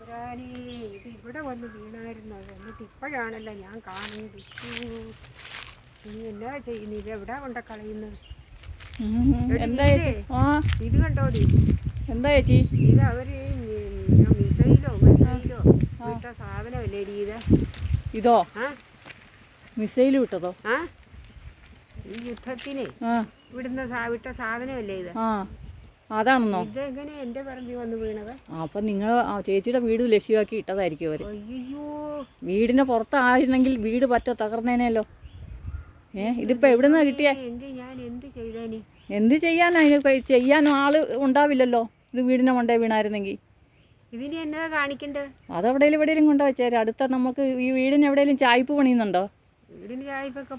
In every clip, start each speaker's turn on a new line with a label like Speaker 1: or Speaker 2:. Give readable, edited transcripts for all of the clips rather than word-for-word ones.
Speaker 1: ഇത് ഇവിടെ വന്ന് വീണായിരുന്നു. എന്നിട്ട് ഇപ്പോഴാണല്ലോ ഞാൻ കാണുന്നത്. നീ എന്നാ ചെയ്യുന്നത്? എവിടാ കൊണ്ട കളയുന്നത്? ഇത് കണ്ടോടി.
Speaker 2: എന്താ ചേച്ചി?
Speaker 1: ഇത് അവര് മിസൈലോ വിട്ട സാധനമല്ലേ ഇത്?
Speaker 2: ഇതോ? മിസൈൽ വിട്ടതോ?
Speaker 1: ഈ യുദ്ധത്തിന് വിടുന്ന വിട്ട സാധനമല്ലേ ഇത്?
Speaker 2: അതാണെന്നോ?
Speaker 1: ഇതെങ്ങനെ എന്റെ പറമ്പിൽ വന്ന് വീണത്?
Speaker 2: അപ്പൊ നിങ്ങൾ ചേച്ചിയുടെ വീട് ലക്ഷ്യമാക്കി ഇട്ടതായിരിക്കും അവര്.
Speaker 1: അയ്യോ,
Speaker 2: വീടിന്റെ പുറത്തായിരുന്നെങ്കിൽ വീട് പറ്റ തകർന്നേനല്ലോ. ഇതിപ്പോ എവിടുന്നാ കിട്ടിയേ?
Speaker 1: ഞാൻ എന്ത് ചെയ്തേനെ?
Speaker 2: എന്ത് ചെയ്യാനാ? ചെയ്യാനും ആള് ഉണ്ടാവില്ലല്ലോ. ഇത് വീടിനെ കൊണ്ടേ വീണായിരുന്നെങ്കിൽ.
Speaker 1: ഇതിന് എന്നതാ കാണിക്കണ്ടത്?
Speaker 2: അതെവിടെയും എവിടെയും കൊണ്ടു വെച്ചേരെ. അടുത്ത നമുക്ക് ഈ വീടിന് എവിടെയെങ്കിലും ചായ്പ് പണിയുന്നുണ്ടോ?
Speaker 1: വീടിന് ചായ്പൊക്കെ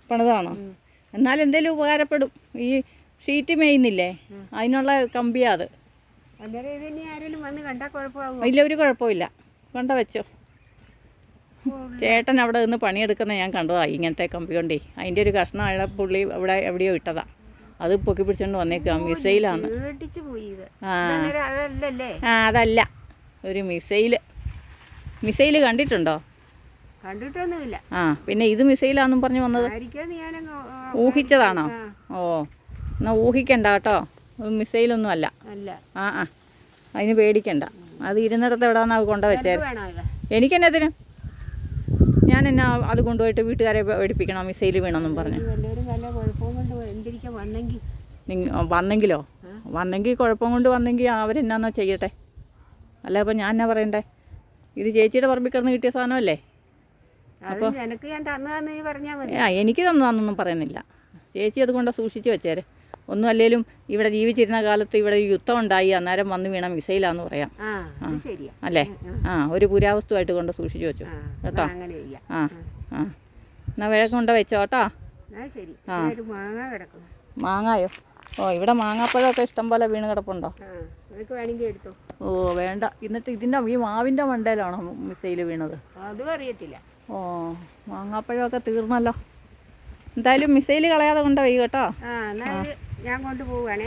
Speaker 2: പണിതാണോ? എന്നാലും എന്തേലും ഉപകാരപ്പെടും. ഈ ഷീറ്റ് മേയുന്നില്ലേ, അതിനുള്ള കമ്പിയാ അത്. ഇല്ല, ഒരു കുഴപ്പമില്ല. കൊണ്ട വെച്ചോ. ചേട്ടൻ അവിടെ നിന്ന് പണിയെടുക്കുന്ന ഞാൻ കണ്ടതാ. ഇങ്ങനത്തെ കമ്പി കൊണ്ടേ അതിൻ്റെ ഒരു കഷ്ണം അയാളെ പുള്ളി ഇവിടെ എവിടെയോ ഇട്ടതാ. അത് പൊക്കി പിടിച്ചോണ്ട് വന്നേക്കാം. മിസൈലാണ്. അതല്ല, ഒരു മിസൈല് കണ്ടിട്ടുണ്ടോ?
Speaker 1: കണ്ടിട്ടൊന്നുമില്ല.
Speaker 2: പിന്നെ ഇത് മിസൈലാന്നും പറഞ്ഞു വന്നത് ഊഹിച്ചതാണോ? എന്നാ ഊഹിക്കണ്ട കേട്ടോ. മിസൈലൊന്നും അല്ല. അതിന് പേടിക്കണ്ട. അത് ഇരുന്നിടത്ത് എവിടാന്നാ കൊണ്ടുവച്ചേ? എനിക്കെന്നതിന്? ഞാൻ എന്നാ അത് കൊണ്ടുപോയിട്ട് വീട്ടുകാരെ പേടിപ്പിക്കണം മിസൈൽ വീണമെന്നും പറഞ്ഞു? വന്നെങ്കിലോ? വന്നെങ്കിൽ കുഴപ്പം കൊണ്ട് വന്നെങ്കിൽ അവരെന്നാന്നോ ചെയ്യട്ടെ. അല്ല അപ്പം ഞാൻ എന്നാ പറയണ്ടേ? ഇത് ചേച്ചിയുടെ പറമ്പിൽ കിടന്ന് കിട്ടിയ സാധനമല്ലേ? അപ്പോൾ എനിക്ക് തന്നതാണെന്നൊന്നും പറയുന്നില്ല. ചേച്ചി അതുകൊണ്ട് സൂക്ഷിച്ച് വെച്ചേരെ. ഒന്നും അല്ലേലും ഇവിടെ ജീവിച്ചിരുന്ന കാലത്ത് ഇവിടെ യുദ്ധം ഉണ്ടായി, അന്നേരം വന്ന് വീണ മിസൈലാന്ന് പറയാം. അല്ലേ? ഒരു പുരാവസ്തുവായിട്ട് കൊണ്ട് സൂക്ഷിച്ചു വെച്ചു കേട്ടോ. എന്നാ വേഗം കൊണ്ട് വെച്ചോ കേട്ടോ. മാങ്ങായോ? ഇവിടെ മാങ്ങാപ്പഴമൊക്കെ ഇഷ്ടം പോലെ വീണ് കിടപ്പുണ്ടോ? വേണ്ട. എന്നിട്ട് ഇതിൻ്റെ ഈ മാവിൻ്റെ മണ്ടയിലാണോ മിസൈല് വീണത്?
Speaker 1: അതും അറിയത്തില്ല.
Speaker 2: മാങ്ങാപ്പഴമൊക്കെ തീർന്നല്ലോ. എന്തായാലും മിസൈല് കളയാതെ കൊണ്ട് പോയി കേട്ടോ.
Speaker 1: ഞാൻ കൊണ്ടുപോവാണേ.